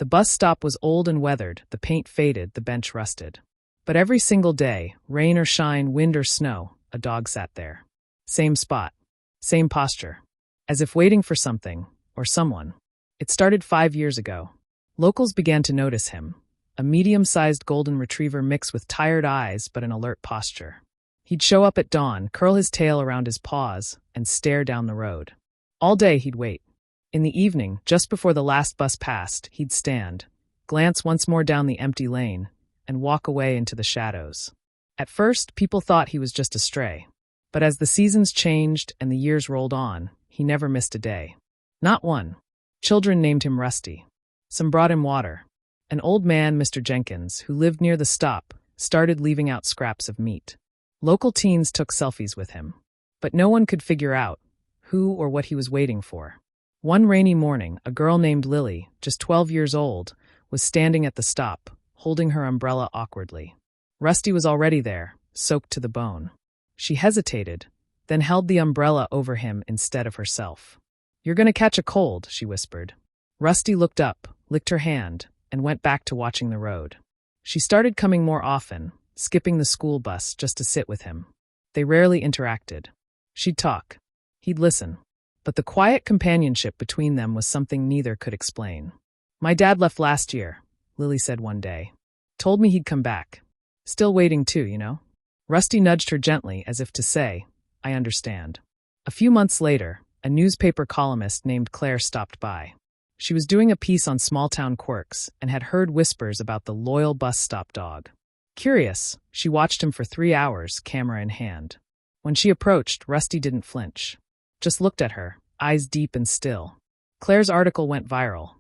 The bus stop was old and weathered, the paint faded, the bench rusted. But every single day, rain or shine, wind or snow, a dog sat there. Same spot. Same posture. As if waiting for something, or someone. It started 5 years ago. Locals began to notice him. A medium-sized golden retriever mixed with tired eyes but an alert posture. He'd show up at dawn, curl his tail around his paws, and stare down the road. All day he'd wait. In the evening, just before the last bus passed, he'd stand, glance once more down the empty lane, and walk away into the shadows. At first, people thought he was just a stray. But as the seasons changed and the years rolled on, he never missed a day. Not one. Children named him Rusty. Some brought him water. An old man, Mr. Jenkins, who lived near the stop, started leaving out scraps of meat. Local teens took selfies with him. But no one could figure out who or what he was waiting for. One rainy morning, a girl named Lily, just 12 years old, was standing at the stop, holding her umbrella awkwardly. Rusty was already there, soaked to the bone. She hesitated, then held the umbrella over him instead of herself. "You're gonna catch a cold," she whispered. Rusty looked up, licked her hand, and went back to watching the road. She started coming more often, skipping the school bus just to sit with him. They rarely interacted. She'd talk. He'd listen. But the quiet companionship between them was something neither could explain. "My dad left last year," Lily said one day. "Told me he'd come back. Still waiting too, you know?" Rusty nudged her gently as if to say, "I understand." A few months later, a newspaper columnist named Claire stopped by. She was doing a piece on small-town quirks and had heard whispers about the loyal bus stop dog. Curious, she watched him for 3 hours, camera in hand. When she approached, Rusty didn't flinch. Just looked at her, eyes deep and still. Claire's article went viral.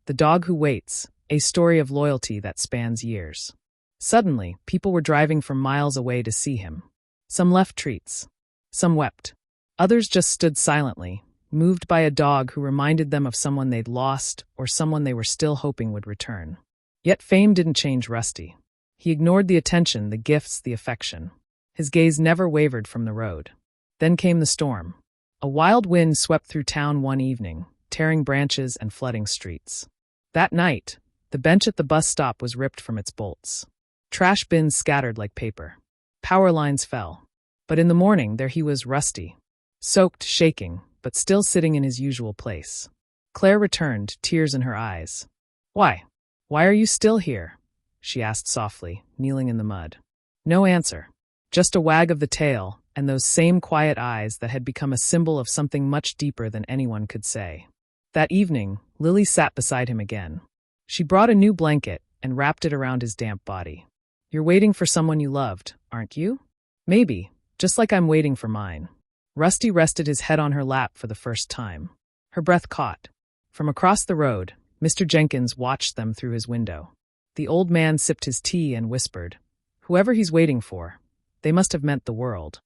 "The Dog Who Waits, a story of loyalty that spans years." Suddenly, people were driving from miles away to see him. Some left treats. Some wept. Others just stood silently, moved by a dog who reminded them of someone they'd lost or someone they were still hoping would return. Yet fame didn't change Rusty. He ignored the attention, the gifts, the affection. His gaze never wavered from the road. Then came the storm. A wild wind swept through town one evening, tearing branches and flooding streets. That night, the bench at the bus stop was ripped from its bolts. Trash bins scattered like paper. Power lines fell. But in the morning, there he was, Rusty. Soaked, shaking, but still sitting in his usual place. Claire returned, tears in her eyes. "Why? Why are you still here?" she asked softly, kneeling in the mud. No answer. Just a wag of the tail, and those same quiet eyes that had become a symbol of something much deeper than anyone could say. That evening, Lily sat beside him again. She brought a new blanket and wrapped it around his damp body. "You're waiting for someone you loved, aren't you?" "Maybe, just like I'm waiting for mine." Rusty rested his head on her lap for the first time. Her breath caught. From across the road, Mr. Jenkins watched them through his window. The old man sipped his tea and whispered, "Whoever he's waiting for, they must have meant the world."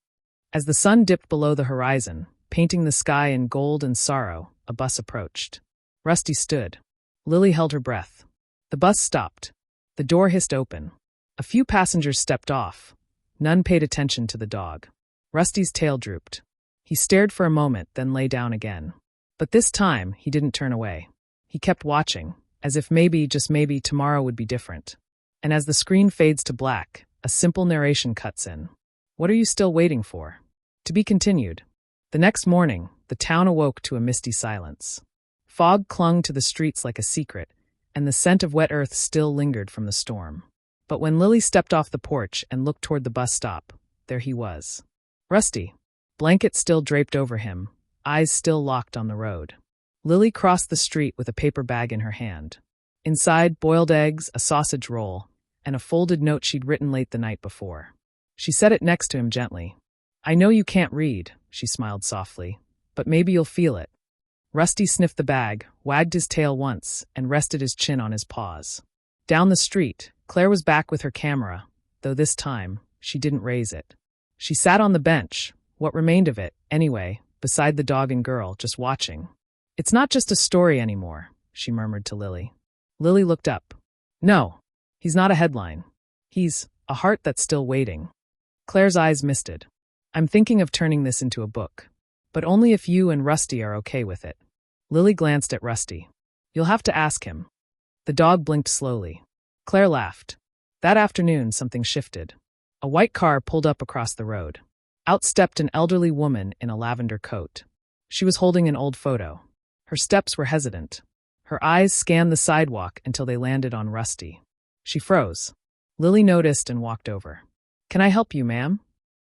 As the sun dipped below the horizon, painting the sky in gold and sorrow, a bus approached. Rusty stood. Lily held her breath. The bus stopped. The door hissed open. A few passengers stepped off. None paid attention to the dog. Rusty's tail drooped. He stared for a moment, then lay down again. But this time, he didn't turn away. He kept watching, as if maybe, just maybe, tomorrow would be different. And as the screen fades to black, a simple narration cuts in. "What are you still waiting for?" To be continued. The next morning, the town awoke to a misty silence. Fog clung to the streets like a secret, and the scent of wet earth still lingered from the storm. But when Lily stepped off the porch and looked toward the bus stop, there he was. Rusty. Blanket still draped over him, eyes still locked on the road. Lily crossed the street with a paper bag in her hand. Inside, boiled eggs, a sausage roll, and a folded note she'd written late the night before. She set it next to him gently. "I know you can't read," she smiled softly, "but maybe you'll feel it." Rusty sniffed the bag, wagged his tail once, and rested his chin on his paws. Down the street, Claire was back with her camera, though this time, she didn't raise it. She sat on the bench, what remained of it, anyway, beside the dog and girl, just watching. "It's not just a story anymore," she murmured to Lily. Lily looked up. "No, he's not a headline. He's a heart that's still waiting." Claire's eyes misted. "I'm thinking of turning this into a book. But only if you and Rusty are okay with it." Lily glanced at Rusty. "You'll have to ask him." The dog blinked slowly. Claire laughed. That afternoon, something shifted. A white car pulled up across the road. Out stepped an elderly woman in a lavender coat. She was holding an old photo. Her steps were hesitant. Her eyes scanned the sidewalk until they landed on Rusty. She froze. Lily noticed and walked over. "Can I help you, ma'am?"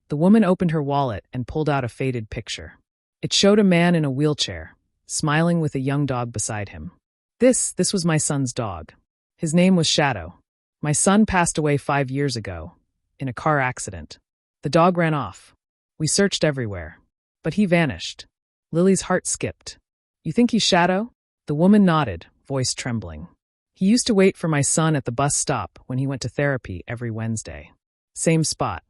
The woman opened her wallet and pulled out a faded picture. It showed a man in a wheelchair, smiling with a young dog beside him. This was my son's dog. His name was Shadow. My son passed away 5 years ago, in a car accident. The dog ran off. We searched everywhere, but he vanished. Lily's heart skipped. "You think he's Shadow?" The woman nodded, voice trembling. "He used to wait for my son at the bus stop when he went to therapy every Wednesday. Same spot.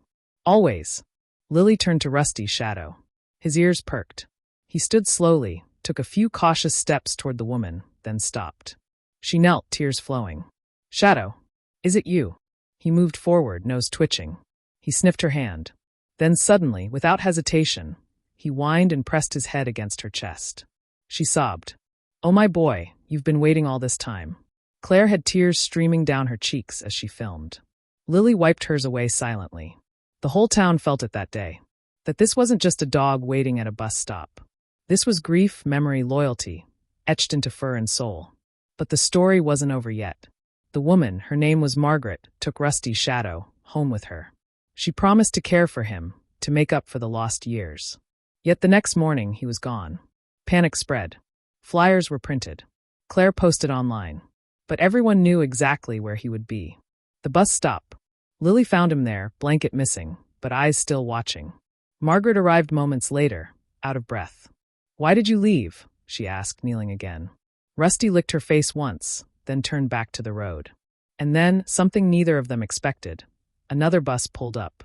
Always." Lily turned to Rusty's Shadow. His ears perked. He stood slowly, took a few cautious steps toward the woman, then stopped. She knelt, tears flowing. "Shadow, is it you?" He moved forward, nose twitching. He sniffed her hand. Then suddenly, without hesitation, he whined and pressed his head against her chest. She sobbed. "Oh my boy, you've been waiting all this time." Claire had tears streaming down her cheeks as she filmed. Lily wiped hers away silently. The whole town felt it that day. That this wasn't just a dog waiting at a bus stop. This was grief, memory, loyalty, etched into fur and soul. But the story wasn't over yet. The woman, her name was Margaret, took Rusty's Shadow home with her. She promised to care for him, to make up for the lost years. Yet the next morning, he was gone. Panic spread. Flyers were printed. Claire posted online. But everyone knew exactly where he would be. The bus stop. Lily found him there, blanket missing, but eyes still watching. Margaret arrived moments later, out of breath. "Why did you leave?" she asked, kneeling again. Rusty licked her face once, then turned back to the road. And then, something neither of them expected, another bus pulled up.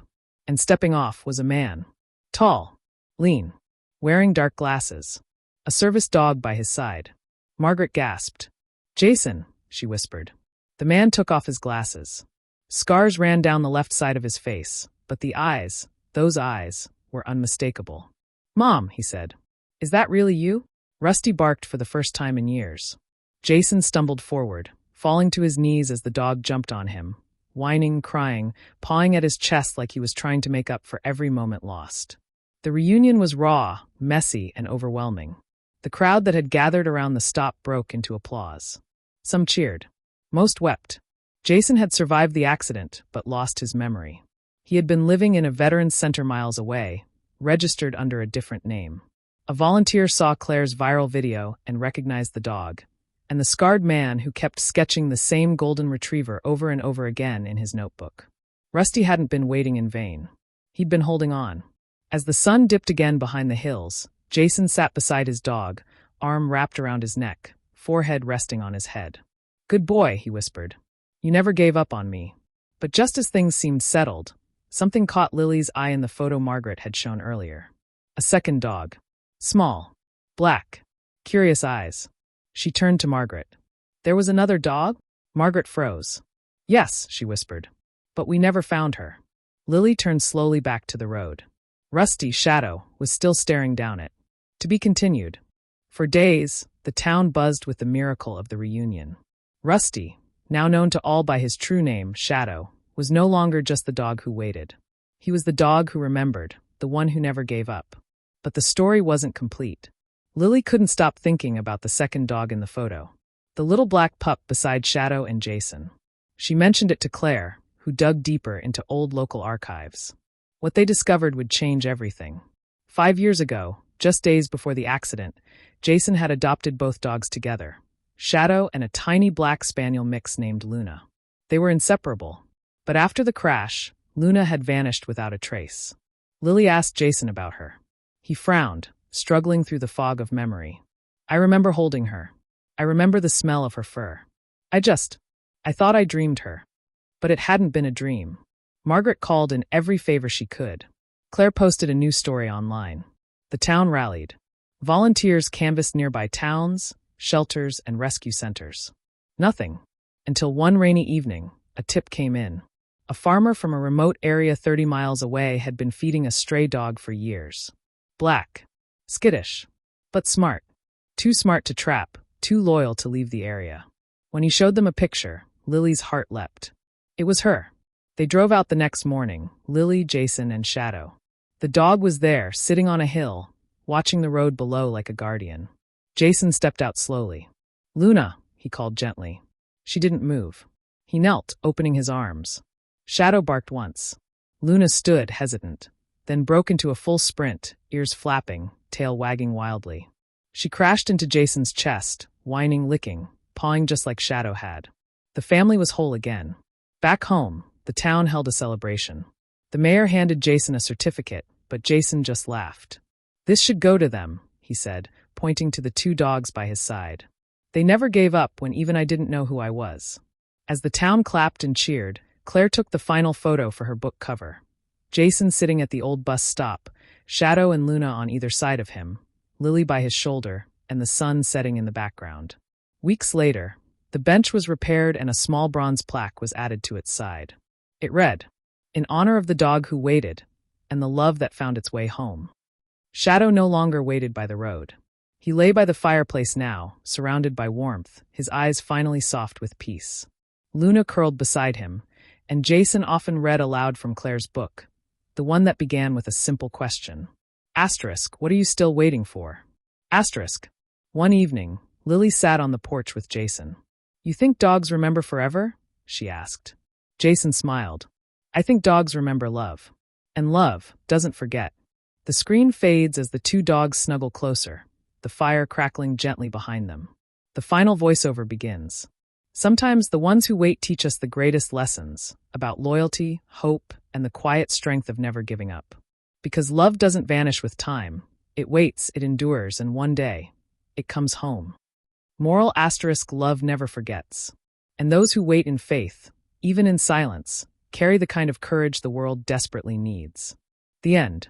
And stepping off was a man. Tall, lean, wearing dark glasses. A service dog by his side. Margaret gasped. "Jason," she whispered. The man took off his glasses. Scars ran down the left side of his face, but the eyes, those eyes, were unmistakable. "Mom," he said. "Is that really you?" Rusty barked for the first time in years. Jason stumbled forward, falling to his knees as the dog jumped on him, whining, crying, pawing at his chest like he was trying to make up for every moment lost. The reunion was raw, messy, and overwhelming. The crowd that had gathered around the stop broke into applause. Some cheered. Most wept. Jason had survived the accident, but lost his memory. He had been living in a veterans center miles away, registered under a different name. A volunteer saw Claire's viral video and recognized the dog, and the scarred man who kept sketching the same golden retriever over and over again in his notebook. Rusty hadn't been waiting in vain. He'd been holding on. As the sun dipped again behind the hills, Jason sat beside his dog, arm wrapped around his neck, forehead resting on his head. "Good boy," he whispered. "You never gave up on me." But just as things seemed settled, something caught Lily's eye in the photo Margaret had shown earlier. A second dog. Small. Black. Curious eyes. She turned to Margaret. "There was another dog?" Margaret froze. "Yes," she whispered. "But we never found her." Lily turned slowly back to the road. Rusty, Shadow, was still staring down it. To be continued. For days, the town buzzed with the miracle of the reunion. Rusty, now known to all by his true name, Shadow, was no longer just the dog who waited. He was the dog who remembered, the one who never gave up. But the story wasn't complete. Lily couldn't stop thinking about the second dog in the photo. The little black pup beside Shadow and Jason. She mentioned it to Claire, who dug deeper into old local archives. What they discovered would change everything. 5 years ago, just days before the accident, Jason had adopted both dogs together. Shadow and a tiny black spaniel mix named Luna. They were inseparable. But after the crash, Luna had vanished without a trace. Lily asked Jason about her. He frowned, struggling through the fog of memory. "I remember holding her. I remember the smell of her fur. I thought I dreamed her. But it hadn't been a dream." Margaret called in every favor she could. Claire posted a news story online. The town rallied. Volunteers canvassed nearby towns, shelters, and rescue centers. Nothing. Until one rainy evening, a tip came in. A farmer from a remote area 30 miles away had been feeding a stray dog for years. Black. Skittish. But smart. Too smart to trap, too loyal to leave the area. When he showed them a picture, Lily's heart leapt. It was her. They drove out the next morning, Lily, Jason, and Shadow. The dog was there, sitting on a hill, watching the road below like a guardian. Jason stepped out slowly. "Luna," he called gently. She didn't move. He knelt, opening his arms. Shadow barked once. Luna stood, hesitant, then broke into a full sprint, ears flapping, tail wagging wildly. She crashed into Jason's chest, whining, licking, pawing just like Shadow had. The family was whole again. Back home, the town held a celebration. The mayor handed Jason a certificate, but Jason just laughed. "This should go to them," he said, pointing to the two dogs by his side. "They never gave up when even I didn't know who I was." As the town clapped and cheered, Claire took the final photo for her book cover. Jason sitting at the old bus stop, Shadow and Luna on either side of him, Lily by his shoulder, and the sun setting in the background. Weeks later, the bench was repaired and a small bronze plaque was added to its side. It read, "In honor of the dog who waited, and the love that found its way home." Shadow no longer waited by the road. He lay by the fireplace now, surrounded by warmth, his eyes finally soft with peace. Luna curled beside him, and Jason often read aloud from Claire's book, the one that began with a simple question. Asterisk, what are you still waiting for? Asterisk. One evening, Lily sat on the porch with Jason. "You think dogs remember forever?" she asked. Jason smiled. "I think dogs remember love. And love doesn't forget." The screen fades as the two dogs snuggle closer, the fire crackling gently behind them. The final voiceover begins. "Sometimes the ones who wait teach us the greatest lessons about loyalty, hope, and the quiet strength of never giving up. Because love doesn't vanish with time. It waits, it endures, and one day, it comes home." Moral asterisk, love never forgets. And those who wait in faith, even in silence, carry the kind of courage the world desperately needs. The end.